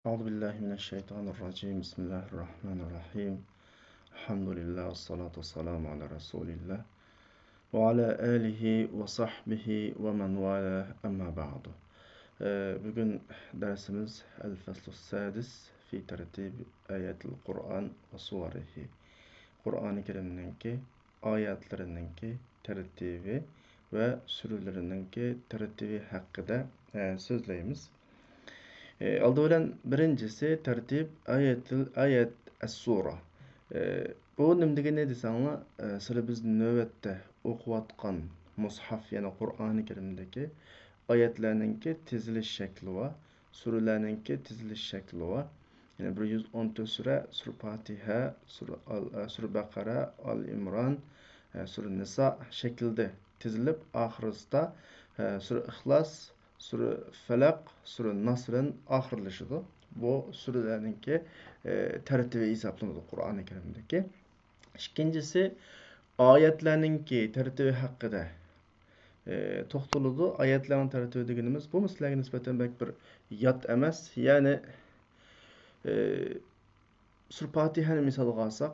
أعوذ بالله من الشيطان الرجيم بسم الله الرحمن الرحيم الحمد لله والصلاة والسلام على رسول الله وعلى آله وصحبه ومن والاه أما بعد bugün dersimiz El-Feslu Sadis fi tertib ayatul Kur'an ve suvarihi. Kur'an-ı Kerim'ninki ayetlerininki tertibi ve sürülerininki tertibi hakkında sözleyimiz. Aldı bilen birincisi tertip ayet es-sura. Bu nimdigi ne desanla sıra biz nöbette okuvatkan mushaf yani Kur'an-ı Kerim'deki ayetlerninki tiziliş şekli var. Surelerinki tiziliş şekli var. Yani 114 sure, Sur Fatiha, Sur Bakara, Al-İmran, Sur Nisa şekilde tizilip ahırızda Sur İhlas, Sur Felak, Sur Nasr'ın ahırlaşıdır. Bu surelerinki tertibi hesaplanır Kur'an-ı Kerim'deki. İkincisi ayetlerinki tertibi hakkında toxtuludu. Ayetlerin tertibi deganimiz bu sizlarga nisbatan bek bir yat emas. Yani Sur Fatiha'ni misalga alsak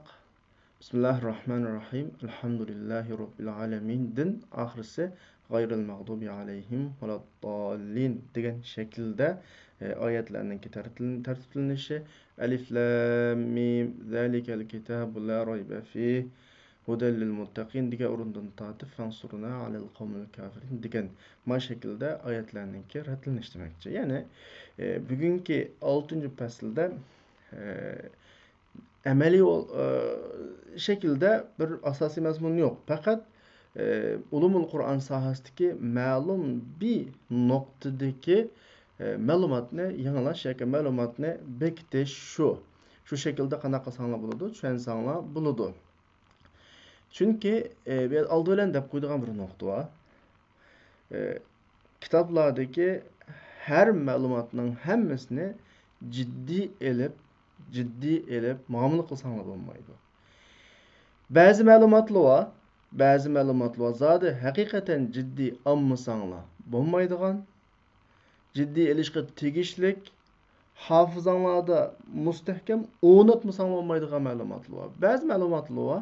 Bismillahirrahmanirrahim. Elhamdülillahi Rabbil alemin din ahirisi gayril mağdubi aleyhim veladdallin degan şekilde ayetlerninki tertiplenişi Elif Lam Mim Zalikel kitabu la raybe fih Hudel lil muttaqin degan o'rindan tatib fansuruna alel qavmil kafirin degan ma şekilde ayetlerninki tertiplenişi demekçi. Yani bugünkü 6. faslda ameli şekilde bir asasi mazmun yok. Fakat ulumul Kur'an sahasideki ma'lum bir noktadaki malumatni yangilash yoki malumatni bekitish shu şekilde qanaqa qilsanglar bo'ladi, tushensanglar bo'ladi. Chunki biz oldi bilan deb qo'ydigan bir nuqta bor. Kitoblardagi har ma'lumotning hammasini jiddiy elib muomala qilsanglar bo'lmaydi. Ba'zi ma'lumotlar zodi haqiqatan jiddiy olmasanglar bo'lmaydigan, jiddiy elishga tegishlik, hafızanlarda mustahkam o'rnatmasang bo'lmaydigan ma'lumotlar bor. Ba'zi ma'lumotlar bor,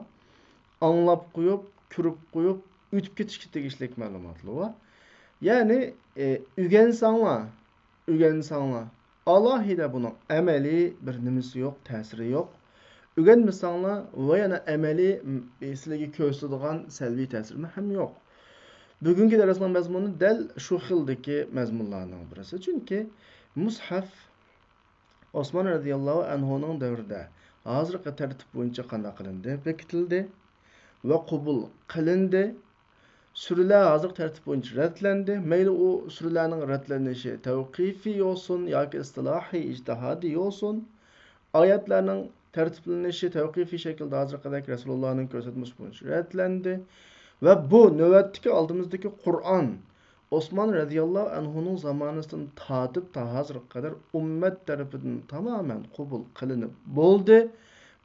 anlab qo'yib, ko'rib qo'yib, o'tib ketishga tegishlik ma'lumotlar bor. Yani o'rgansanglar alohida buning amaliy bir nimasi yo'q, ta'siri yo'q. O'rganmasanglar va yana amaliy sizlarga ko'rsatadigan salbiy ta'siri ham yo'q. Bugungi darsning mazmuni dal shu xildagi mazmunlarning birisi. Chunki mushaf Osmon radhiyallohu anhuning davrida hozirgi tartib bo'yicha qanday qilindi, bekitildi va qabul qilindi. Sürüler hazır tertip boyunca redlendi. Meyli o sürülerin redlenişi tevkifi olsun, yoki istilahi, ictihadi olsun. Ayetlerinin tertiplenişi tevkifi şekilde hazır kadar Resulullah'ın göstermesi boyunca redlendi. Ve bu nöbetteki aldığımızdaki Kur'an, Osman radıyallahu anhu'nun zamanından tatip ta hazır kadar ümmet tarafından tamamen kabul kılınıp buldu.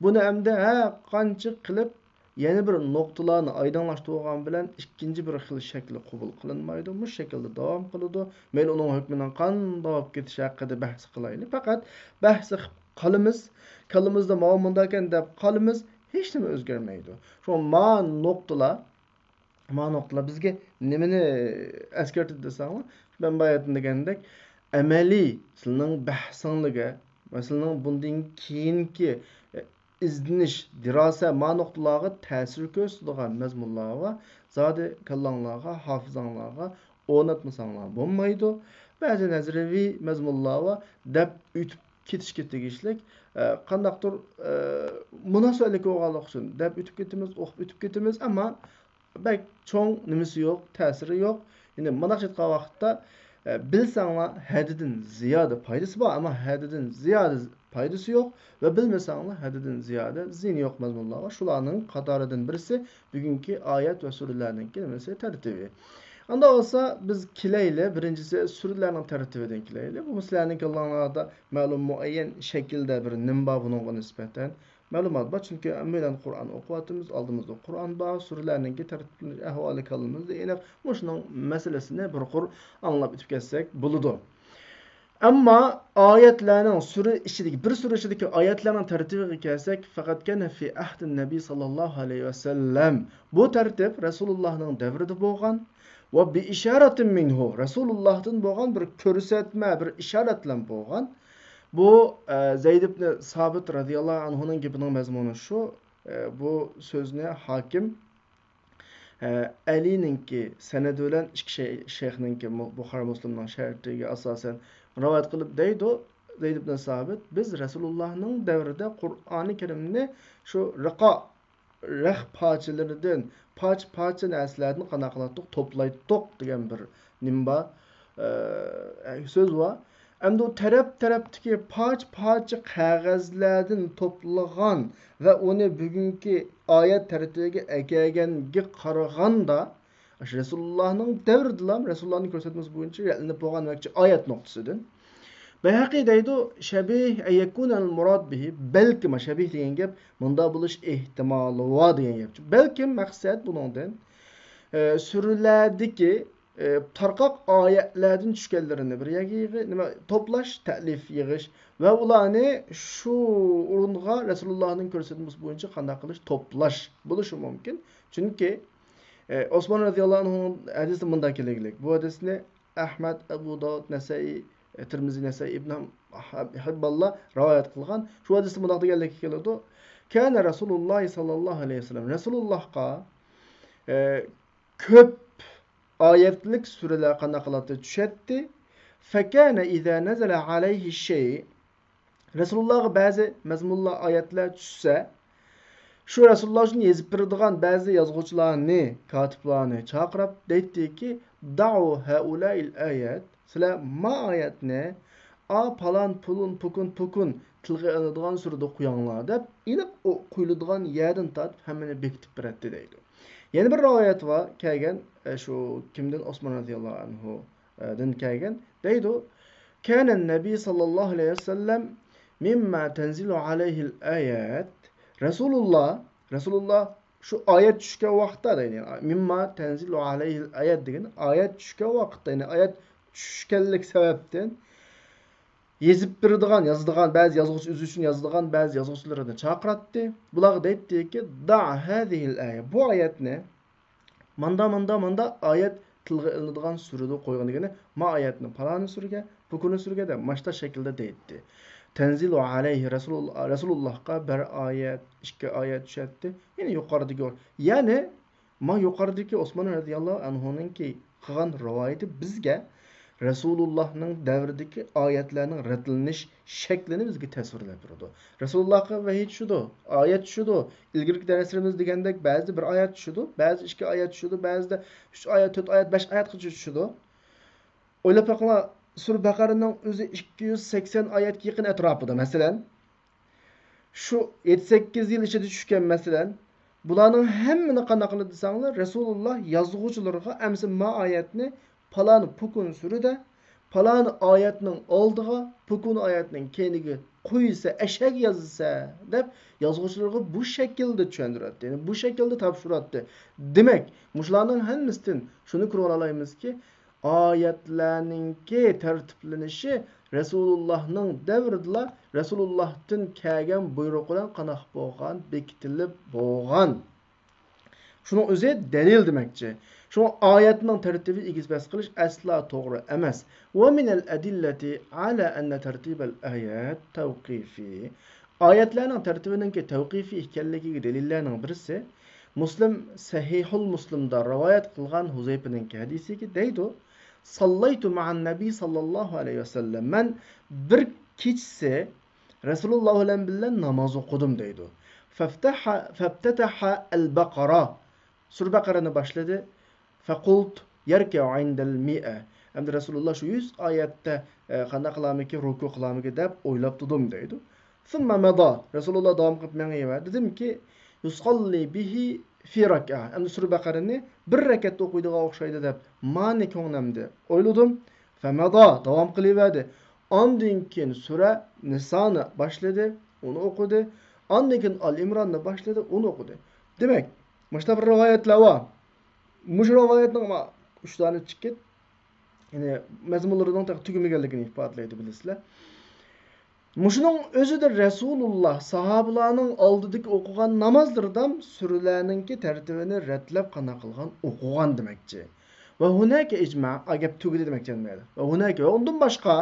Bunu hem de kançı kılıp yeni bir noktalarını aydınlaştırgan bilen ikinci bir xil şekli kabul kılınmaydı. Bu şekilde devam kılıdı. Men onun hükmünden qanday ketiş hakkında bahs kılaylı. Fakat bahs kalımızda muamundayken dep kalımız hiç nima özgermeydi. Şu ma noktalar bizge nimeni eskertdi desanglar, ben bayatın degandek ameli sizning bahsingizga va sizning bundan keyingi izdinish, dirasa ma noktalarga ta'sir ko'rsatadigan mazmunlarga, zodi kallanglarga, hafizanglarga o'rnatmasanglar bo'lmaydi. Ba'zi nazariy mazmunlarga deb o'tib ketishga tegishlik qandaqdir munosabatli bo'lganlik uchun deb o'qib ketamiz, ammo bak cho'ng nimasi yo'q, ta'siri yo'q. Ya'ni mana shu vaqtda bilsanglar hadidan ziyoda foydasi bor, ammo hadidan ziyoda faydası yok ve bilmesanglar haddidan ziyade zin yok mazmunlar var. Şularning qatoridan birisi bugünkü ayet ve surelerinki nimasi tertibi. Anda olsa biz kileyle birincisi surelerin tertibidan kileyle. Bu sizlarning Allah'larda ma'lum muayyen şekilde bir nimba bununla nispeten ma'lumat var. Çünkü amelen Kur'an okuvatımız, aldığımızda Kur'an var, surelerinki tertibli ahvali kalımızda. Yani bu şunun meselesini bir kur anlap bitip kessek buludu. Ammo oyatlarning bir sura ichidagi oyatlarning tartibiga kelsak, faqatgina fi ahdin nabiy sallallohu alayhi vasallam. Bu tartib Rasulullohning davrida bo'lgan va bi isharatin minhu. Rasulullohdan bo'lgan bir ko'rsatma, bir ishorat bilan bo'lgan. Bu Zayd ibn Sabit radhiyallohu anhuning gapining mazmuni shu. Bu so'zni hokim Alininki sanadi bilan ikki shayxninki Buxoriy Muslimning shartiga asosan rivoyat qilib deydi Zayd ibn Sabit, biz Rasulullohning davrida Qur'oni Karimni shu raq parchalaridan parcha narsalarni qanaqa qildik to'playdik degan bir nimba so'z bor. Endi o taraf-tarafdagi parcha qog'ozlardan to'plagan va uni bugungi oyat tartibiga egaganiga qaraganda Rasulullohning davrida Rasulullohning ko'rsatmasi bo'yicha yalinib bo'lgan oyat nuqtasidan Bayhaqi deydi, shabih ayyakunal murad bihi, balkim shabih degan gap bunda bo'lish ehtimoli bor degan gap. Balkim maqsad buningdan suralardagi tarqoq oyatlardan tushganlarini bir nima to'plash, ta'lif yig'ish va ularni shu o'ringa Rasulullohning ko'rsatmasi bo'yicha qanday qilish to'plash bo'lishi mumkin. Chunki Osmon radhiyallohu anhu hadisda bunday kelganlik. Bu hadisni Ahmad, Abu Dawud, Nasai, Tirmizi, Nasai, Ibn Hibballah rivoyat qilgan. Shu hadisda bunday deganlik keladi. Kana Rasululloh sallallohu alayhi vasallam Rasulullohga ko'p oyatlik suralar qanday qiladi tushadi. Fakana iza nazala alayhi shay Rasulullohga ba'zi mazmunli oyatlar tushsa, shu Rasululloh uchun yozib beradigan ba'zi yozuvchilarni, katiblarni chaqirib deytdiki, da'u haula'il ayat, sizlar ma oyatni palan pukun tilga olinadigan surada qo'yinglar deb, aniq o qo'yiladigan yerdan tortib hammani bekitib beradi deydi. Yana bir rivoyat var kelgan shu kimdan Osmon radhiyallohu anhu dan kelgan deydi, kana nabiy sallallohu alayhi vasallam mimma tanzilu alayhi al-ayat Rasululloh shu oyat tushgan vaqtda deydi. Mimma tanzilu alayhi al-ayat degan oyat tushgan vaqtda, ya'ni oyat tushganlik sababdan yezib beradigan, yozadigan ba'zi yozuvchi o'zi uchun yozadigan ba'zi yozuvchilarni chaqirdi. Bularga deytdiki, da hadhihi al-aya. Bu oyatni manda oyat tilga ilinadigan surada qo'ygan degani, ma oyatni falani surga, bukuni surga deb mashta shaklda deydi. Tanzilu alayhi Rasulullohga bir oyat, ikki oyat tushadi. Ya'ni yuqoridagi, ya'ni ma yuqoridagi Osmon radhiyallohu anhuninki qilgan rivoyati bizga Rasulullahning davridagi oyatlarning ratlanish shaklini bizga tasvirlab turadi. Rasulullohga vahiy tushdi, oyat tushdi. Ilgirki darslarimizda degandek ba'zi bir oyat tushdi, ba'zi ikki oyat tushdi, ba'zida 3 oyat, 4 oyat, 5 oyatgacha tushdi. O'ylab boqinglar, Sura Baqaraning o'zi 280 oyatga yaqin atrofida, masalan, shu 7-8 yil ichida tushgan, masalan, bularning hammani qanday qildi desanglar, Rasululloh yozuvchilarga amsi ma oyatni falan pukun surida, falan oyatning oldiga, pukun oyatning keyniga qo'ysa, eshak yozsa deb yozuvchilarga bu shaklda tushuntiradi. Ya'ni bu shaklda topshiradi. Demak, mushlarning hammasidan shuni ko'ra olamizki, oyatlarningki tartiblanishi Rasulullohning davrida Rasulullohdan kelgan buyruq bilan qanaq bo'lgan, bekitilib bo'lgan. Şunun o'zi dalil demakchi. Şu oyatning tartibi egizbas qilish asla to'g'ri emas. Va min al-adillati ala anna tartib al-ayat tawqifi. Oyatlarning tartibiningki tawqifi ekanligiga dalillarning birisi Muslim Sahihul Muslimda rivoyat qilgan Huzayfaning hadisiga deydi: "Sallaytu ma'an nabiy sallallohu alayhi vasallam. Men bir kechsi Rasululloh bilan birga namoz o'qidim" deydi. Faftataha al-Baqara. Sura Baqarani boshladi. Faqult yarka'u 'indal mi'a. Endi Rasululloh shu 100 oyatda qanday qilamiki, ruku qilamiki deb o'ylab turdim deydi. Thumma mada. Rasululloh davom qilib menga dedimki, yusalli bihi fi rak'a. Endi Sura Baqarani bir rakatda o'qiydigan o'xshaydi deb ma'ni ko'nglimda o'yladim. Famada davom qilaverdi. Ondan keyin Sura Nisoni boshladi, uni o'qidi. Ondan keyin Al-Imronni boshladi, uni o'qidi. Demak, Mushta bir rivoyatlar var. Mush rivoyatning 3 tane chiqib, Yani mazmunlarining tugamaganligini ifodalaydi bilasizlar. Muşunun özüdür Resulullah sahabalarning oldidagi o'qigan namozlardan suralarninki tartibini ratlab qana qilgan o'qigan demakchi. Va hunaka ijma, agab tugidi demakchi emas. Va hunaka undan boshqa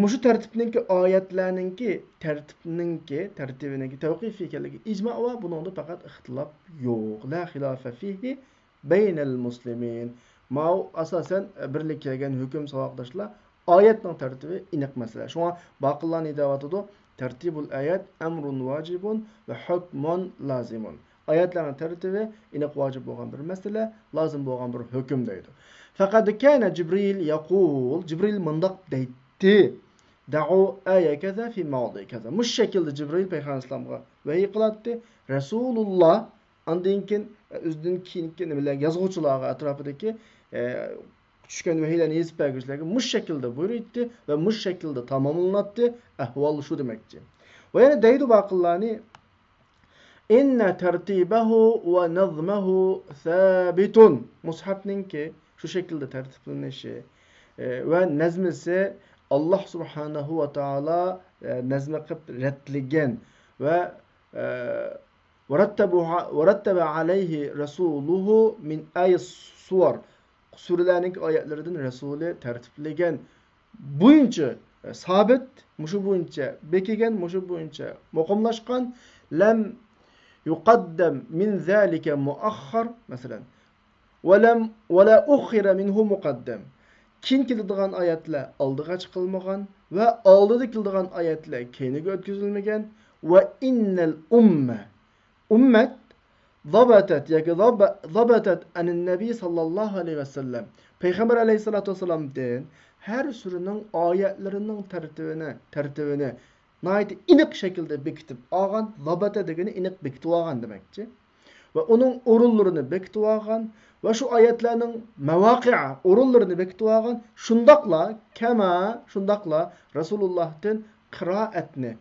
mushu tartibninki oyatlarninki tartibiniki tavqif ekanligi ijma va buningda faqat ixtilof yo'q. La xilofa fihi baynal muslimin. Mau asosan birlik kelgan hukm savoqdoshlar oyatning tartibi aniq masala. Shunga baqillarni deyapti. Tartibul ayat amrun vacibun ve hukmun lazimun. Ayatlarning tartibi aniq vacib bo'lgan bir masala, lozim bo'lgan bir hukm deydi. Faqat kana Jibril yaqul, Jibril mundaq deydi. Da'u aya kaza fi mawdi kaza. Mush şekilde Jibril Peygamber İslam'a vahiy qilatdi. Rasulullah andinkin o'zidan keyingi nimalar yozuvchilarga atrofidagi tushgan vahiylarni yezib berguvchilarga mush shaklda buyurdi va mush shaklda tamomlanadi. Ahvol shu demakchi. Va yana deydi baqillarni inna tartibahu va nazmahu sabitun. Mushafninki shu shaklda tartiblanishi va nazmisi Allah subhanahu va taala nazma qilib ratlagan va وَرَتَّبَ عَلَيْهِ رَسُولُهُ مِنْ آيَ السُّوَرِ Surelerin ayetlerinden Resulü tertiplegen boyunca sabit, muşu boyunca bekigen, muşu boyunca muqamlaşkan lem yuqaddam min zalika muakhkhar mesela ve la ukhira minhu muqaddam. Kin kildigan ayetler aldığa çıkılmagan ve aldıda kildigan ayetler keyniga ötküzülmegen ve innel ummet zabatet anin nebi sallallahu aleyhi ve sellem Peygamber aleyhissalatu vesselam'den her sürünün ayetlerinin tertibini nayet inik şekilde bekitip ağan zabata degeni inik bekitip ağan demekçi. Ve onun orullarını bekitip ağan ve şu ayetlerinin mevaki'a orullarını bekitip ağan şundakla Resulullah'tan kıraatni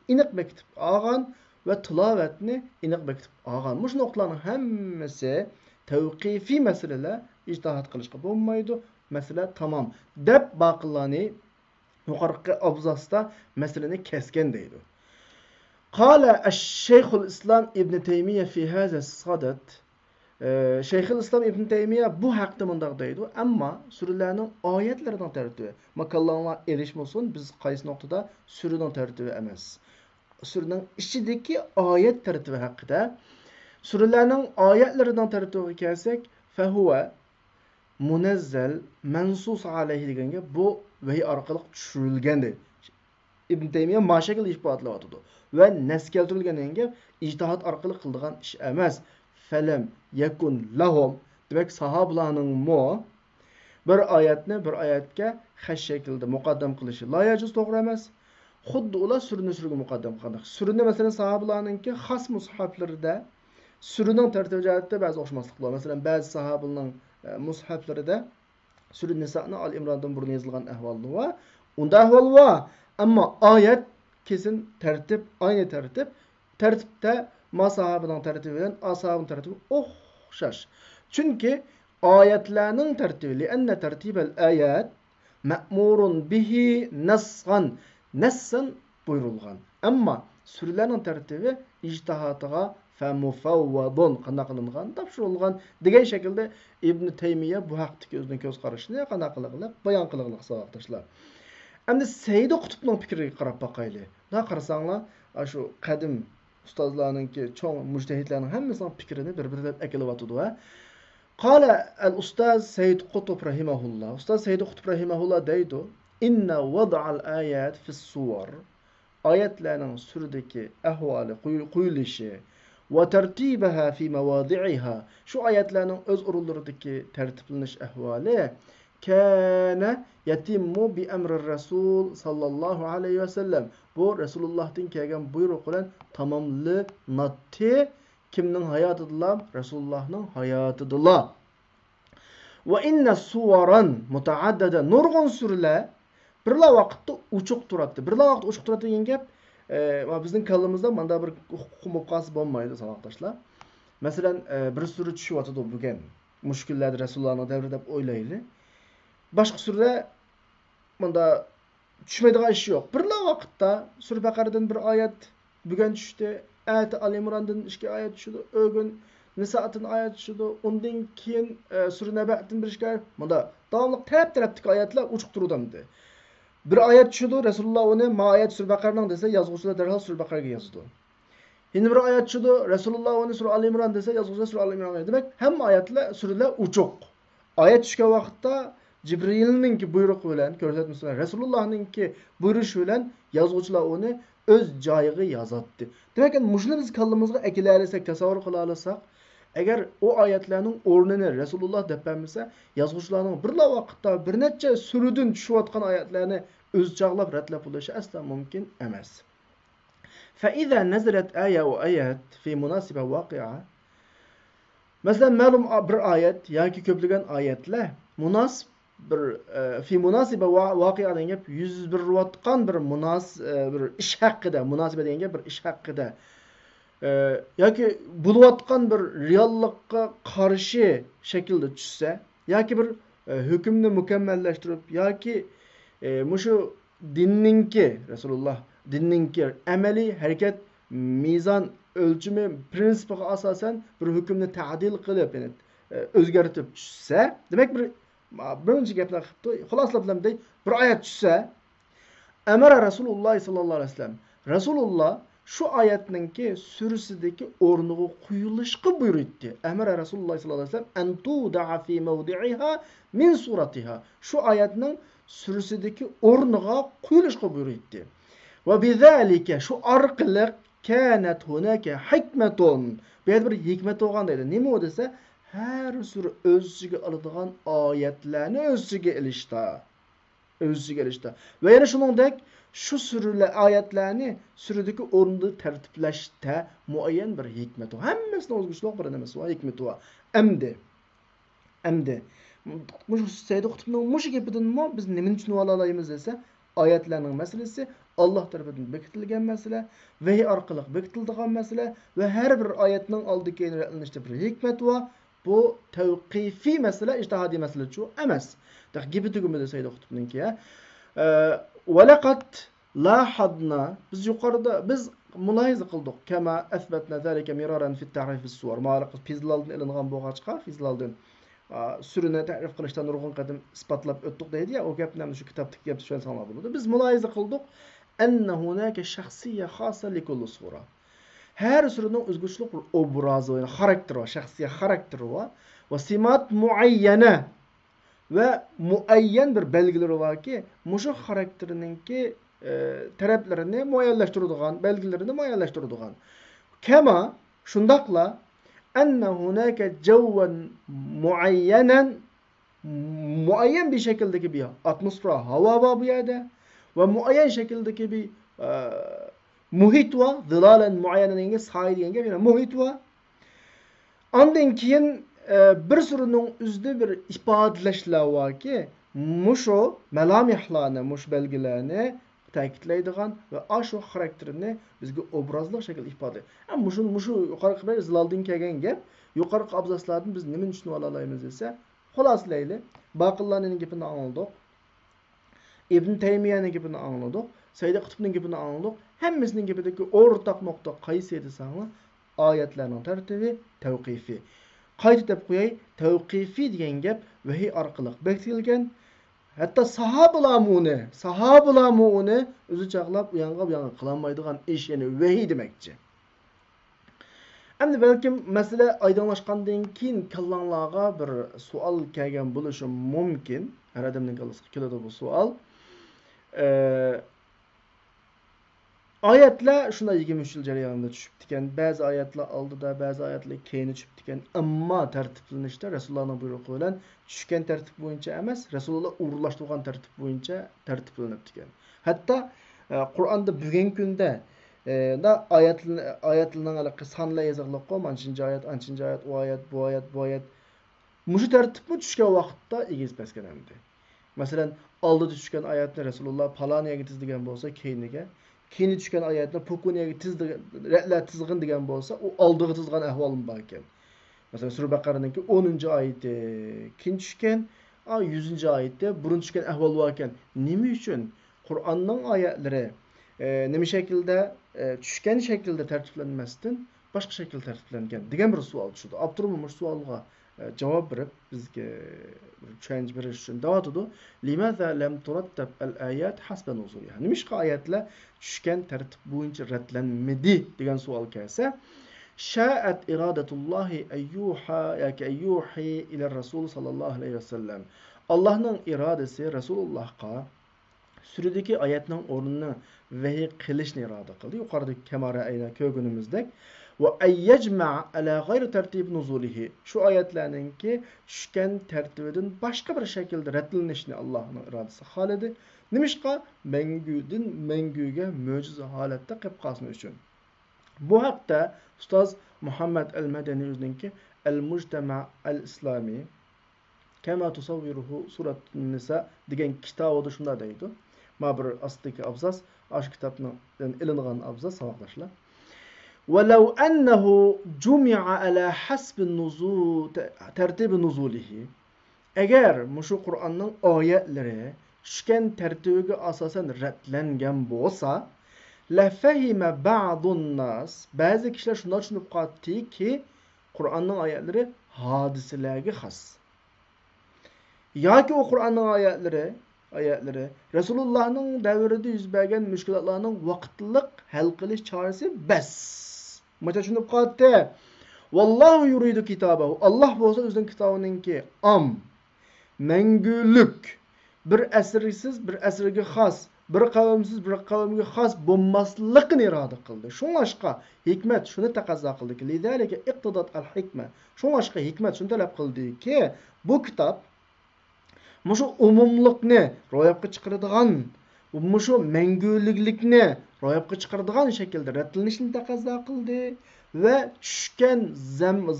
inik bekitip ağan ve tilavetini inik bekitip ağan. Muş noktaların hemmesi tevkifi meseleler ictihat kılışka bulmaydı. Mesele tamam. Dep baqillani yukarı abzasta meseleni kesken deydi. Kale Şeyhül İslam İbn Teymiye fi haza sadat. Şeyhül İslam İbn Teymiye bu hakta mındaq deydi. Ama sürülerinin ayetlerinden tertibi. Makallarına erişmesin biz qaysı noktada sürünün tertibi emas. Sürünün içindeki ayet tertibi hakkında sürülerinin ayetlerinden tertibi kelsek fehuve munezzel mensus aleyhi degenge bu vahiy orqali tushirilgandi. Ibn Teymiye mashakil isbotlayotdi ve nes keltirilganga ijtihod orqali qildigan ish emas. Falam yakun lahum demek sahabalarning bir oyatga xash shaklda muqaddam qilishi la yajuz to'g'ri emas. Xuddi ular surni muqaddam qildi. Surni masalan sahabalarningki xas mushaflarida surining tartibi jihatda ba'zi o'xshamasliklar bor. Masalan ba'zi sahabalarning mushaflarida Sura Nisa'ni Al İmran'dan burun yazılgan ahvallı var. Unda ahval var. Ama ayet kesin aynı tertip. Tertipte ma sahabının tertibi bilen ashabın tertibi oxşaş. Çünkü ayetlerinin tertibi li'enne tertibel ayet ma'murun bihi nassan buyurulgan. Ama surelerin tertibi ictihatıga femufavvadun qana qılınğan, tapşırılğan degan şekilde İbn Teymiye bu haqdaki özünün göz qarashini qana qılığılıq, bayan qılığılıq savaqdaşlar. Endi Seyyid Qutbning fikriga qarab baqayli. Da qarasanglar, şu qadim ustozlarninki, çoğ mujtahidlarning hammasining fikrini bir-biriga akilyapti va qala al-ustaz Seyyid Qutb rahimahullah. Ustaz Seyyid Qutb rahimahullah deydi: "İnna wada'al ayat fi's-suwar." Ayetlerinin sürdeki ahvali, quyulişi ve tertibaha fi mevadi'iha. Şu ayetlerinin öz orullarındaki tertipleniş ahvali kana yatimmu bi emri Resul sallallahu aleyhi ve sellem. Bu Resulullah'tan kelgan buyruq bilen tamamlanatı. Kimning hayotidilar? Resulullah'ning hayotidilar. Ve inna suvaran mutaaddada nurgun surlar birla vaqtda uchuq turadi. Birla vaqt uchuq turadi degan gap bizning kallamizda manda bir huquq muqas bo'lmaydi savoqdoshlar. Masalan, bir sura tushyapti bugun. Mushkullar Rasulullohning davrida deb o'ylayli. Başqa sura bunda tushmaydigan ish yo'q. Birla vaqtda Sura Baqaradan bir oyat bugun tushdi, ayat Ali Imrondan 2 oyat tushdi, o'gun Niso'dan oyat tushdi, undan keyin Sura Nabadan bir ishga bunda davomli taraf-tarafdagi oyatlar uchiq turdi. Bir oyat tushdi, Rasululloh uni ma oyat Sura Baqaraning desa, yozuvchilar darhol Sura Baqaraga yozdi. Yine bir ayet tushdi, Rasululloh uni Sura Ali Imron desa, yozuvchilar Sura Ali Imronga. Demak, hamma oyatlar suralar uchiq. Oyat tushgan vaqtda Jibrilninki buyrug'i bilan ko'rsatmalar, Rasulullohninki buyurishi bilan yozuvchilar uni o'z joyiga yozatdi. Demak, mushuni biz kallamizga akila olsak, tasavvur qila olsak, agar o oyatlarning o'rnini Rasululloh deb bilmasa, yozuvchilarning birla vaqtda bir necha suradan tushayotgan oyatlarni o'z chaqlab ratlab bo'lishi asla mumkin emas. فإذا نزلت آية أو آيات في مناسبة واقعة مثلا ma'lum bir oyat yoki ko'plagan oyatlar munosib bir fi munasiba voqea degan gap yuz berayotgan bir ish haqida, munosiba degan gap bir ish haqida yoki bo'layotgan bir reallikqa qarshi shaklda tushsa yoki bir hukmni mukammallashtirib yoki mushu dinninki Rasululloh dinninki amaliy harakat mizon ölçümü prinsipiga asosan bir hukmni ta'dil qilib, yani o'zgartib tushsa, demak birinchi gaplar qilibdi. Xulosalab bilamday, bir oyat tushsa, amara Rasululloh sallallohu alayhi vasallam. Rasululloh shu oyatninki surasidagi o'rniga quyilishga buyurdi. Amara Rasululloh sallallohu alayhi vasallam an tuda'a fi mawdi'iha min suratiha. Shu oyatning surasidagi o'rniga quyilishga buyurdi. Va bizalika shu orqali kanat hunaka hikmetun. Bu yerda bir hikmet bo'lgan deydi. Nima u desa, har sura o'z ichiga oladigan oyatlarni o'z ichiga ilishda. O'z ichiga ilishda. Va yana shuningdek, shu suralar oyatlarni suradagi o'rinda tartiblashda muayyan bir hikmet var. Hammasini o'zgarishliq bir nimasi var, hikmeti var. Endi mush Sayyid Qutbning mush gapidan biz nima tushunib olaymiz desa, oyatlarning masalasi Allah tarafından bekitilgan masala, vahiy orqali bekitilgan masala ve her bir oyatning oldiga yönelishda bir hikmet var. Bu tavqifiy masala, ijtihodiy masala chu emas. Gibi tugumida Sayyid Qutbninki ya. Ve laqad lahadna biz yuqorida biz mulohiza qildik. Kama asbatna zalika miraran fi at-ta'rif as-suwar. Ma'laqat fizlaldan ilingan bo'lg'achqa, fizlaldan sürüne ta'rif qilishdan nurg'un qadim isbotlab o'tdik deydi ya, o gapni shu kitobdagi gap tushunsanlar bo'ladi. Biz mulohiza qildik. أن هناك شخصية خاصة لكل صورة. Her surenin özgürlük bir obrazı var, karakteri var, şahsiyet karakteri var ve simat muayyene ve muayyen bir belgeleri var ki, muşu karakterininki taraflarını muayyenleştirdiğin, belgelerini muayyenleştirdiğin. Kema şundakla enne hunake cevven muayyen bir şekildeki bir atmosfer hava var bu yerde. Ve muayyen şekildeki bir muhit var. Zilalen muayyenen yenge, sahil yenge, yani muhit var. Ondan keyin bir sürünün üzde bir ifadeleşler var ki, muşu melamihlarını, muş belgilerini ta'kidlaydigan ve aşu karakterini bizge obrazlı şekilde ifade. Yani muşu yukarı kadar zilaldan kelgan gap, yukarı abzaslardan biz nimin tushunib olalaymiz desa, xulosalayli, Baqillarning gapini anladik. İbn Taymiye'nin gapini anladık. Sayyid Qutbning gapini anladık. Hemmisinin gapidagi o'rtaq nokta qaysi edi sanı? Oyatlarning tartibi tavqifi. Qayta deb qo'yay, tavqifi degan gap vahiy orqali bekitilgan. Hatto sahobalar uni o'zi chaqlab u yoqqa bu yoqqa qilolmaydigan ish, ya'ni vahiy demakchi. Endi balkim masala oydinlashgandan keyin kallanglarga bir savol kelgan bo'lishi mumkin. Har odamning kallasiga keladi bu savol. Oyatlar shunday 23 yil jarayonida tushib ekan. Ba'zi oyatlar oldida, ba'zi oyatlar keyini tushib ekan. Ammo tartiblanishda Rasulullohning buyrug'i bilan tushgan tartib bo'yicha emas, Rasululloh urlashtirgan tartib bo'yicha tartiblanib ekan. Hatto Qur'onda bugungi kunda da oyatlarning aloqa sonlar yozilib qo'ygan. 10-oyat, 10-oyat, bu oyat. Mushu tartibga tushgan vaqtda egiz paskan hamdi. Masalan, oldi tushgan oyatni Rasululloh paloniyaga tizdigan bo'lsa, keyini tushgan oyatni pukuniyaga tizg'in degan bo'lsa, u oldiga tizgan ahvolim bor ekan. Masalan, Sura Baqaraning 10-oyati keyin tushgan, 100. ayette burun düşken ahval varken nima uchun Qur'onning oyatlari nima shaklda tushgan shaklda tartiblanmasdan boshqa shaklda tartiblangan degan bir savol tushdi. Abdurrahim bu savolga javob berib bizga tushuncha berish uchun davotidi. Limaza lam turattab al-ayat hasba nuzuliha. Nimishqa oyatlar tushgan tartib bo'yicha ratlanmadi degan savol kelsa, şa'at iradetullahi eyyuha yoki eyyuhi ila Rasul sallallohu alayhi vasallam. Allah'ın iradesi Resulullah'a süredeki ayetinin o'rnini vahiy qilishni iroda qildi. Yuqoridagi kamara ayna ko'rganimizdek ve eyyecma ala gayri tertib nuzulihi. Şu ayetlerninki tushgan tertibidan başka bir şekilde ratlanishni Allah'ın iradesi halidi. Nimishqa mengüdün mengüge mo'jiza holatda qilib qolsin uchun. Bu haqda Ustoz Muhammad al-Madani o'zininki Al-Mujtama al-Islami kama tusavviruhu suratun nisa degan kitobida shunday deydi. Ma bir astiki abzas, ash kitobning ilingan abzas savoqlashlar. ولو أنه جمع على حسب النزول ترتيب نزوله eğer muşu Kur'an'ın ayetleri tushgan tartibiga asosan ratlangan bo'lsa lafahima ba'dun nas ba'zi kishilar shunday tushunib qolibdiki Qur'onning oyatlari hodisalarga xos yoki o Qur'onning oyatlari Resulullah'ning davrida yuz bergan mushkulotlarning vaqtliq hal qilish chorasi bas. Mana tushunib qolibdi. Vallahu yuridu kitabahu. Allah bo'lsa o'zining kitobininki mengülük bir asrsiz bir asrga xos bir qavmsiz bir qavmga xos bo'lmasligini iroda qildi. Shunlashqa hikmat shuni taqozo qildiki, lidalika iqtidat al-hikma. Shunlashqa hikmat shuni talab qildiki, bu kitob mushu umumlikni ro'yobga chiqaradigan, mushu mengüliklikni ro'yobga chiqaradigan shaklda ratlanishni taqozo qildi va tushgan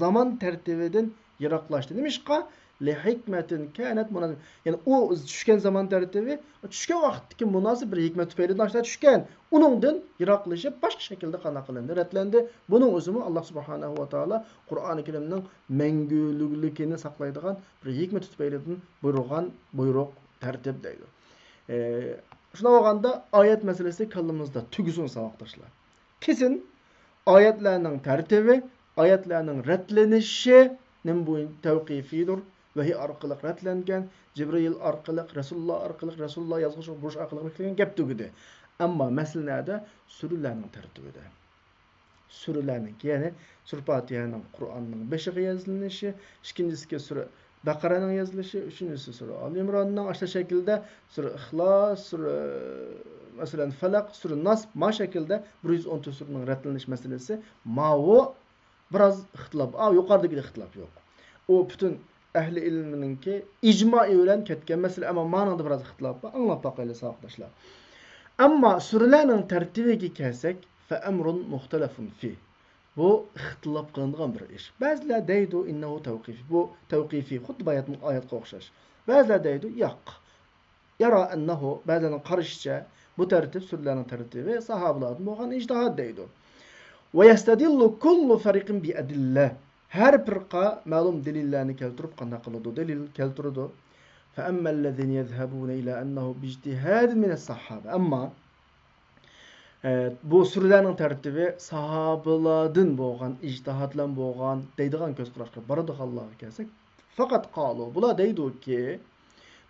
zamon tartibidan yiroqlashdi. Nimishqa li hikmatin kanat munasib. Yani o tushgan zaman tartibi tushgan vaqtdagi munosib bir hikmat tufayli nashta tushgan. Uningdan yiroqlashib boshqa shaklda qana qilindi, ratlandi. Buning o'zimi Alloh subhanahu va taolo Qur'oni Karimning mengülikligini saqlaydigan bir hikmat tufaylidan buyruq tartib deydi. Shuna olganda oyat masalasi kallamizda tugusun savoqdoshlar. Kesin oyatlarning tartibi, oyatlarning ratlanishi nim bu tavqifidir. Vahiy orqali ratlangan, Jibril orqali, Rasululloh yozg'ish bo'sh orqali qilgan gap tugidi. Ammo masalada suralarning tartibida. Suralarning, ya'ni sura Fatihaning Qur'onning 5-ga yozilishi, ikkinchisiga sura Baqaraning yozilishi, uchinchisi sura Ali Imronning ashla shaklda sura Ixlos, sura masalan Falaq, sura Nas ma shaklda 114 suraning ratlanish masalasi ma'vo biroz ixtilof. Yuqoridagi ixtilof yo'q. O bütün ehli ilmininki icma bilan ketgan masala, ammo ma'noda biroz ixtilof bor. Anglab boqaylik savoqdoshlar. Ammo suralarning tartibiga kelsak, fa amrun muxtalafun fi. Bu ixtilof qilinadigan bir ish. Ba'zilar deydi innahu tawqifi. Bu tawqifi, xuddi bayatning oyatga o'xshash. Ba'zilar deydi yo'q. Yara annahu ba'zilarning qarashicha bu tartib suralarning tartibi sahobalarning bo'lgan ijtihod deydi. Ve yastadillu kullu fariqin bi adillah. Her firqa ma'lum delillarni keltirib qanday qiladi? Delil keltiradi. Fa ammallazina yezhabuna ila annahu bi ijtihad min as-sahaba. Amma bu suralarning tartibi sahobalardan bo'lgan, ijtihadlan bo'lgan deydigan ko'z qarashga boradiganlar kelsak, faqat qalu bular deydi-ki,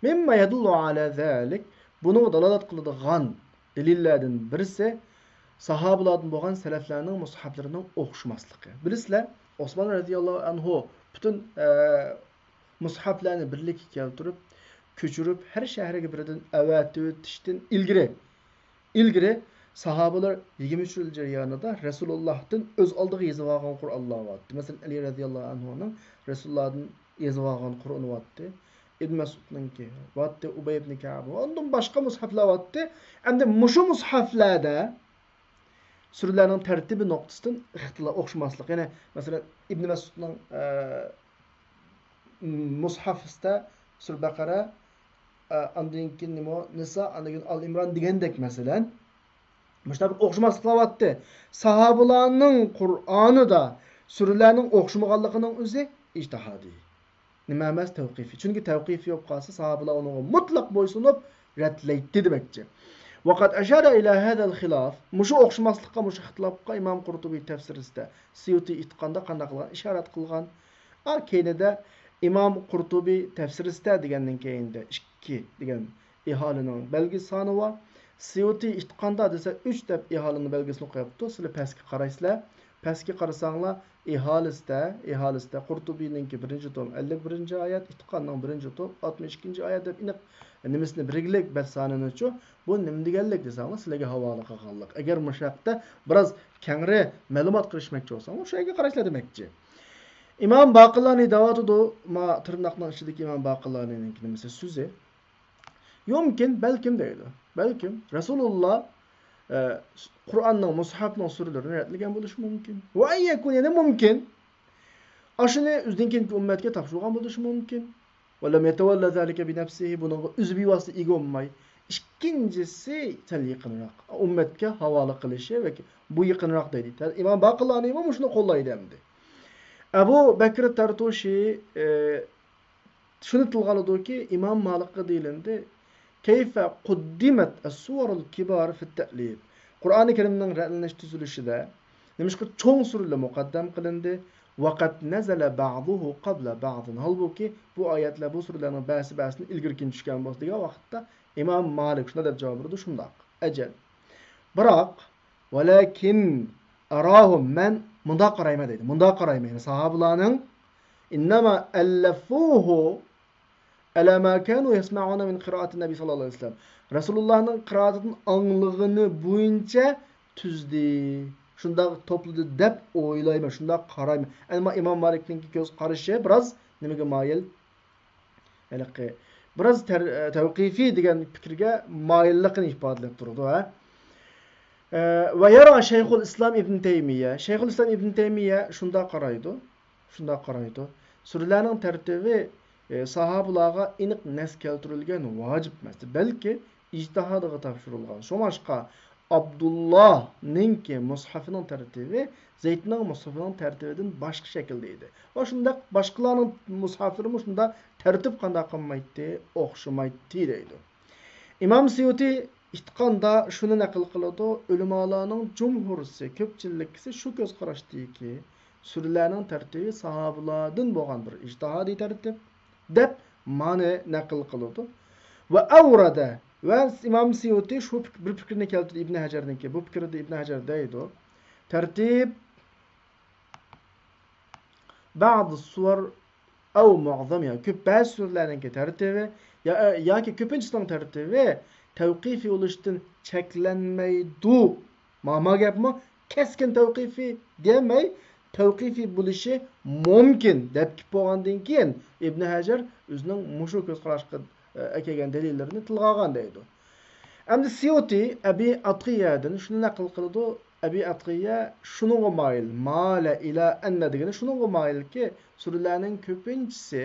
mimma yadullu ala zalik, buni dalolat qiladigan delillardan birisi sahobalardan bo'lgan salaflarning mushaflarining o'xshamasligi. Bilisizlar, Osman radhiyallohu anhu bütün mushaflarni birlikka keltirib, ko'chirib, har shahriga biridan avatib o'tishdan ilgari sahobalar 23 yil jarayonida Rasulullohdan o'z oldiga yozib olgan Qur'onlar bor. Masalan, Ali radhiyallohu anhuning Rasulullohdan yozib olgan Qur'oni bor. Ibn Mas'udninki bor, Ubay ibn Ka'b, ondan boshqa mushaflar bor. Endi mushu mushaflarda suralarning tartibi nuqtasidan ixtilof o'xshamaslik. Ya'ni masalan Ibn Mas'udning mushafida sura Baqara, ondan keyin nima Nisa, ondan keyin Al Imron degandek masalan mushtabik o'xshamaslik qilyapti. Sahobalarning Qur'onida suralarning o'xshamaganligining o'zi ijtihodiy. nima emas tavqifi. Chunki tavqifi yo'q qolsa sahobalar uni mutlaq bo'ysunib radlaydi demakchi. Vaqat ashara ila hada al-khilaf, mushu o'xshamaslikqa, mushu ixtilofga Imom Qurtubiy tafsirida Suyuti itqanda qanday qilgan, ishorat qilgan. Keyinida Imom Qurtubiy tafsirida degandan keyinda 2 degan iholining belgi soni va Suyuti itqanda desa 3 deb iholining belgisini qo'yibdi. Sizlar pastga qaraysizlar. Pastga qarasanglar iholisida Qurtubiyninki 1-tom 51-oyat, itqonning 1-tom 62-oyat deb aniq nimasini biriklik basaninichu bu nima deganlik desanglar sizlarga havola qilganlik. Agar mushaqda biroz kengri ma'lumot qilishmoqchi bo'lsangiz, o'sha yerga qarashlar demakchi. Imom Baqillani davotida ma tirnoqning ichidagi Imom Baqillanining nimasi so'zi yumkin balkim deydi. Balkim Rasululloh Qur'onning mushafning suralarini yaratgan bo'lishi mumkin. Va yakun yana mumkin. Ashuni o'zining ummatga topshirgan bo'lishi mumkin. Va lam yatawalla zalika bi nafsihi buning o'zi vosita ega olmay. Ikkinchisi sal yaqinroq ummatga havola qilishi va bu yaqinroq deydi. Imom Baqillani ham shuni qo'llaydi endi. Abu Bakr Tartushi shuni tilg'aladiki, Imom Malikga deyilindi. Kayfa quddimat as-suwarul kibar fi at-ta'lib. Qur'oni Karimning ra'lanish tuzilishida nimishqa cho'ng surlar muqaddam qilindi. Vaqat nazala ba'duhu qabla ba'din. Halbuki bu oyatlar bu surlarning ba'zi-ba'zini ilgirkin tushgan bo'lgan vaqtda Imom Malik shuna deb javob berdi, shundoq. Ajal. Biroq walakin arahum man munda qarayma deydi. Munda qaraymaydi. Sahobalarning innama allafuhu ala ma kanu yasma'una min qira'ati nabiy sallallohu alayhi vasallam. Rasulullahning qiroatining anglığını bo'yicha tuzdi. Shunda to'pladi deb o'ylayman, shunda qarayman. Ammo Imom Malikning ko'z qarashi biroz nimaga moyil? Ya'ni biroz tavqifiy degan fikrga moyillikni ifodalab turdi, ha. Va yara Shayxul Islom Ibn Taymiya. Shayxul Islom Ibn Taymiya shunda qaraydi. Surlarning tartibi sahobalarga aniq nas keltirilgan vojib emas, balki ijtihodiga topshirilgan. Shomashqa Abdullahninki mushafining tartibi Zaydning mushafining tartibidan boshqa shaklda edi. Va shunda boshqalarning mushaflari shunda tartib qanday qilmaydi, o'xshamaydi deydi. Imom Suyuti itqonda shuni naql qiladi, ulamolarning jumhurisi, ko'pchillikisi shu ko'z qarashdiki, surlarning tartibi sahobalardan bo'lgan bir ijtihodiy tartib deb ma'ni naql qiladi. Va avrada va Imom Suyuti shu bir fikrni keltirdi Ibn Hajarniki. Bu fikrda Ibn Hajar deydi. Tartib bazı suvar av muazzamiya ko'p ba'zi surlarning tartibi yoki ko'pinchisining tartibi tavqifi bo'lishdan cheklanmaydi. Ma'ma gapmi? Keskin tavqifi demay tavqifi bo'lishi mumkin deb bo'lgandan keyin Ibn Hajar o'zining mushu ko'z qarashga kelgan dalillarini tilga olgan deydi. Endi Suyuti Abi Atiyadan shuni naql qiladi. Abi Atiya shunga moyil, mala ila anna degani shunga moyilki, surlarning ko'pinchisi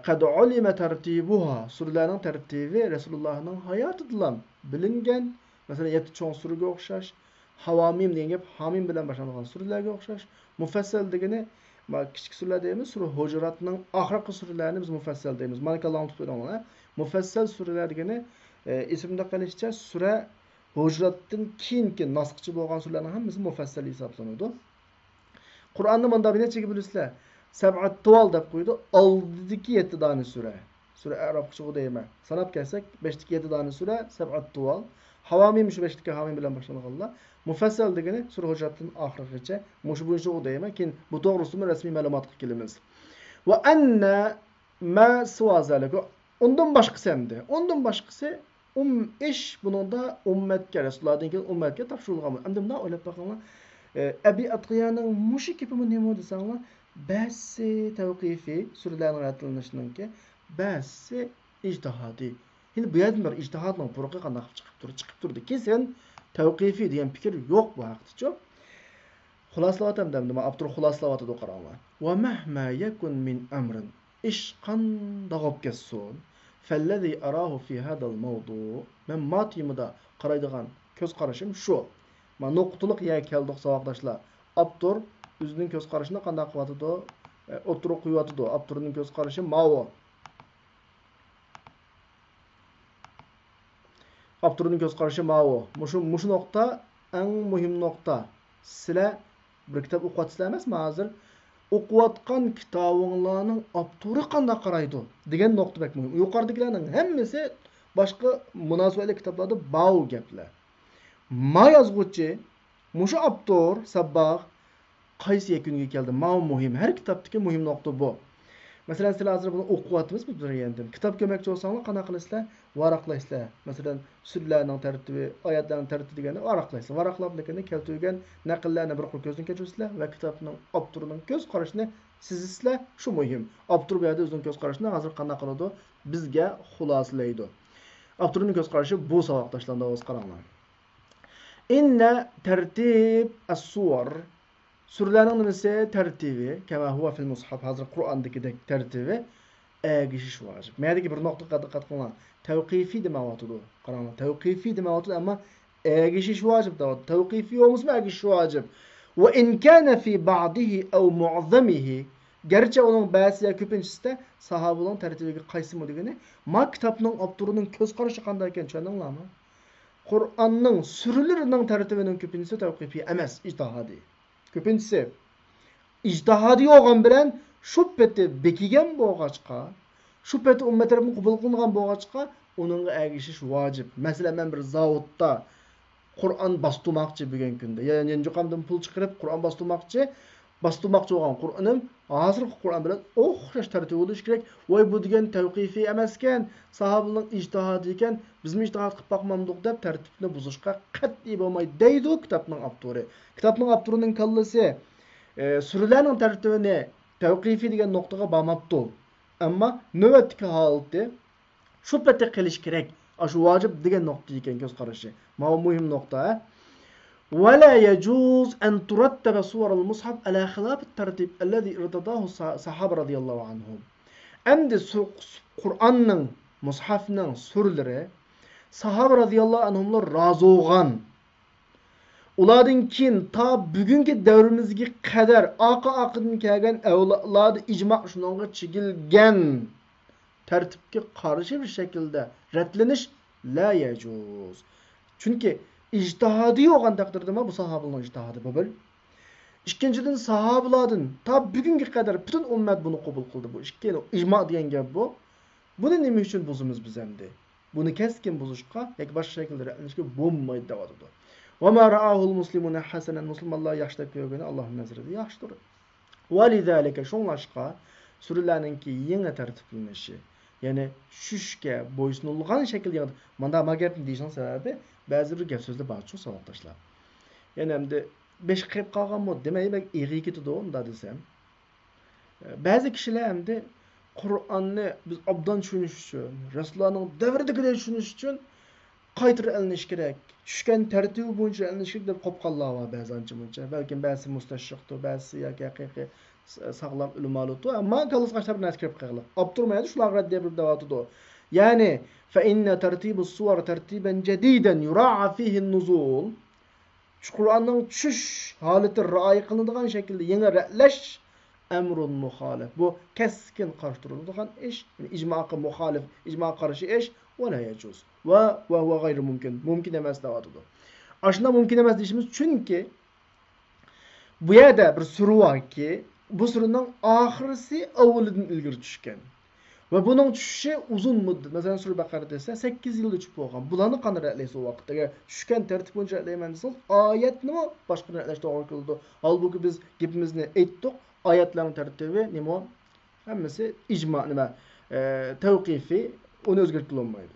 qad ulima tartibuha, surlarning tartibi Rasulullohning hayotidan bilingan. Masalan, 7 cho'ng surga o'xshash, Havamim degan gap Hamim bilan boshlangan surlarga o'xshash. Mufassal degani kichik surlar deymiz, sura Hujuratning oxirgi suralarini biz mufassal deymiz. Malikalarni tutib qo'yganlar. Mufassal surlar degani ismda qilishicha sura Hujuratdan keyingi nasxchi bo'lgan surlarning hammasi mufassal hisoblanadi. Qur'onni bunda nechaga bo'lisizlar? Sab'at tuval deb qo'ydi. Oldidagi 7 dona sura. Sura Arabcha deyman. Sanab kelsak 5dagi 7 dona sura sab'at tuval. Havamim shu 5dagi Havamim bilan boshlanganlar. Mufassal degani sura Hujuratdan oxirigacha mushu bo'yicha deyman. Keyin bu to'g'risida rasmiy ma'lumotga kelamiz. Va anna ma suwazalaka undan boshqasi hamda. Undan boshqasi ish buningda ummatga Rasulullohdan keyin ummatga topshirilgan. Endi bundan o'ylab boqinglar. Abi Atqiyaning mushi kepimi nima desanglar, ba'zi tavqifi surlarning ratlanishiniki, ba'zi ijtihodiy. Endi bu yerda bir ijtihodning furuqi qanday chiqib turdi. Kesin tavqifi degan fikr yo'q bu haqda-chi. Xulaslawatamda nima Abdur xulaslawatida qaranglar. Va mahma yakun min amrin ish qanday kesson fallazi arahu fi hada al-mawdu' men matimida qaraydigan ko'z qarashim shu. Men nuqtaliq keldik savoqdoshlar. Abdur o'zining ko'z qarashini qanday qilyapti? o'tirib qo'yotdi. Abturning ko'z qarashi ma'vo. Abturning ko'z qarashi ma'vo. Mushu nuqta eng muhim nuqta. Sizlar bir kitob o'qiyapsizlar emasmi hozir? O'qiyotgan kitobinglarning abturi qanday qaraydi degan nuqta bak muhim. Yuqoridagilarning hammasi boshqa munosabatli kitoblarda bor gaplar. Ma yozuvchi mushu abtur sabbaq qaysi yakuniga keldi? Ma muhim. Har kitobdagi muhim nuqta bu. Masalan, sizlar hozir buni o'qiyapmiz biz endi. Kitob ko'makchi bo'lsanglar qanaqa qilasizlar? Varaqlaysizlar. Masalan, surlarning tartibi, oyatlarning tartibi deganda varaqlaysizlar. Varaqlab lekin keltirgan naqllarni bir qo'l ko'zdan kechirsizlar va kitobning abturining ko'z qarashini sizisizlar. Shu muhim. Abtur bu yerda o'zining ko'z qarashini hozir qanday qiladi? Bizga xulosalaydi. Abturning ko'z qarashi bu saboqda ishlanda o'z qaranglar. Inna tartib as-suwar surlarning nimasi tartibi kama huwa fil mushaf hozir Qur'ondagidek tartibi agishish vojib. Mendagi bir nuqtaga diqqat qiling. Tavqifiy demayotdi. Qaranglar, tavqifiy demayotdi, ammo agishish vojib deyapti. Tavqifiy emasmi agishish vojib. Va in kana fi ba'dihi aw mu'azzamihi garchi uning ba'zi yoki ko'pinchisida sahobaning tartibiga qaysimi degani, ma kitobning abturining ko'z qarashi qanday ekan tushundinglarmi? Qur'onning suralarining tartibining ko'pinchisi tavqifiy emas, ijtihodiy. Ko'pinchisi ijtihodiy olgan bilan shu peti bekigan bo'lg'achqa, shu peti ummat tarafından qabul qilingan bo'lg'achqa, uningga ergishish vojib. Masalan, men bir zavodda Qur'on bostirmoqchi bo'lgan kunda, ya'ni yo'qamdan pul chiqarib Qur'on bostirmoqchi bo'lgan Qur'onim hozirgi Qur'on bilan o'xshash tartib bo'lishi kerak. Voy bu degan tavqifiy emas ekan, sahobaning ijtihodi ekan, bizning ijtihod qilib boqmadik deb tartibni buzishga qat'iy bo'lmaydi deydi kitobning avtori. Kitobning avtorining kallasi surlarning tartibini tavqifiy degan nuqtaga bormabdi. Ammo navbatdagi holatda shu paytda qilish kerak. Shu vojib degan nuqta ekan ko'z qarashi. Bu muhim nuqta. ولا يجوز أن ترتب صور المصحف على خلاف الترتيب الذي ارتضاه الصحابة رضي الله عنهم. عند القرآن مصحفنا سورلره صحابة رضي الله عنهم razı olgan. Ulardan keyin ta bugungi davrimizga qadar aqiddan kelgan avlodlar ijmo shunga chigilgan tartibga qarshi bir shaklda ratlanish la yajuz. Chunki ijtihodiy olgan taqdirda bu sahobalarning ijtihodi bu bir. Ikkinchidan sahobalardan ta bugunga qadar butun ummat buni qabul qildi. Bu ikkala ijmo degan gap bu. Buni nima uchun buzimiz biz endi? Buni keskin buzishga yoki boshqa shaklda ratlanishga bo'lmaydi deyapti. Va ma ra'ahul muslimuna hasanan musulmonlar yaxshi deb ko'rgani Allohning nazarida yaxshidir. Va lidalika shunlashqa surlarninki yangi tartiblanishi, ya'ni tushishga bo'ysunilgan shaklda mana bu gapni deyishning sababi ba'zi bir gap so'zlar bor shu savoqdashlar. Ya'ni endi 5 qilib qolganmi demay bak eg'i ketdi unda desam. Ba'zi kishilar endi Qur'onni biz obdan tushunish uchun, Rasulullohning davridagidek tushunish uchun qaytirib olinish kerak. Tushgan tartibi bo'yicha olinish kerak deb qopqonlar bor ba'zancha buncha. Balkim ba'zi mustashriqdir, ba'zi yoki haqiqiy sog'lom ulamolardir. Ammo kallasga bir narsa kirib qolgan. Obturmaydi shular rad deb davotdi. Yani فإن ترتيب الصور ترتيبا جديدا يراعى فيه النزول. Qur'onning tushish holati rioya qilinadigan shaklda yangi ratlash amrun muxolif. Bu keskin qarshi turadigan ish, ijmoga muxolif, ijmoga qarshi ish va la yajuz. Va huwa g'ayr mumkin. Mumkin emas deyapti. Ashuna mumkin emas deyishimiz chunki bu yerda bir sura borki, bu suraning oxirisi avvalidan ilgari tushgan. Ve bunun tushishi uzun muddat. Masalan, Sura Baqara desa 8 yilda tushib bo'lgan. Bularni qanday ratlaysiz o vaqtda? Agar tushgan tartib bo'yicha ratlayman desangiz, oyatni boshqa ratlash to'g'ri keldi. Halbuki biz gapimizni aytdik, oyatlarning tartibi nima? Hammasi ijmo nima? Tavqifiy, uni o'zgartirib olmaydi.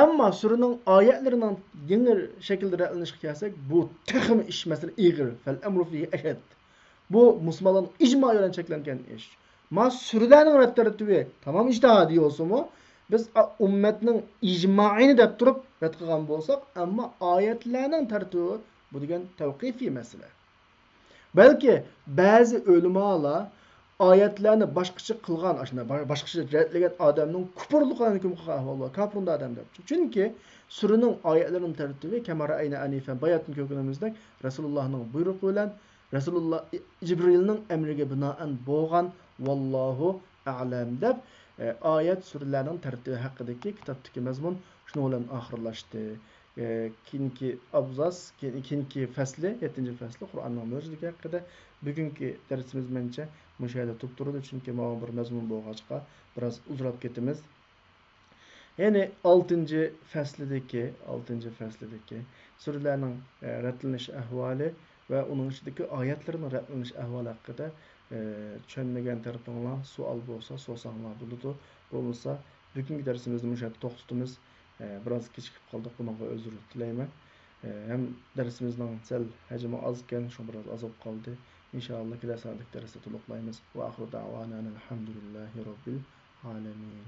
Ammo suraning oyatlarining yengil shaklda ratlanishga kelsak, bu taxim ish masalan ig'ir, fal amru fihi ashad. Bu musulmonlar ijmo bilan cheklangan ish. Ma surlarning tartibi tamam ijtihodiy olsa-mu, biz ummatning ijmoini deb turib rad qilgan bo'lsak, ammo oyatlarning tartibi bu degan tavqifiy masala. Balki ba'zi ulamolar oyatlarni boshqacha qilgan, ashuna boshqacha ratlagan odamning kufrliqini hukm qilgan ahvollar, kafirda odam deb. Chunki suraning oyatlarining tartibi kamara ayna anifan bayatni ko'rganimizdek Rasulullohning buyrug'i bilan Rasulullah Cibrilning amriga binoan bo'lgan vallohu a'lam deb oyat suralarning tartibi haqidagi kitobdagi mazmun shuni bilan oxirlashdi. Keyingi abzas, keyingi fasli, 7-fasli Qur'onning mo'jizaligi haqida bugungi darsimiz mencha mushu yerda turib turadi, chunki mana bir mazmun bo'lg'achqa biroz uzrab ketamiz. Ya'ni 6-faslidagi suralarning ratlanish ahvoli va uning ichidagi oyatlarning ratlanish ahvoli haqida tushunmagan tarafinglar savol bo'lsa, so'rasanglar bo'ladi. Bo'lmasa, bugungi darsimizni mushu yerda to'xtatamiz. Biroz kechikib qoldik, bunga uzr tilayman. Ham darsimizning sal hajmi oz ekan, shu biroz azob qoldi. Inshaalloh kelasi darsda to'liqlaymiz. Va oxiru da'vana alhamdulillahi robbil alamin.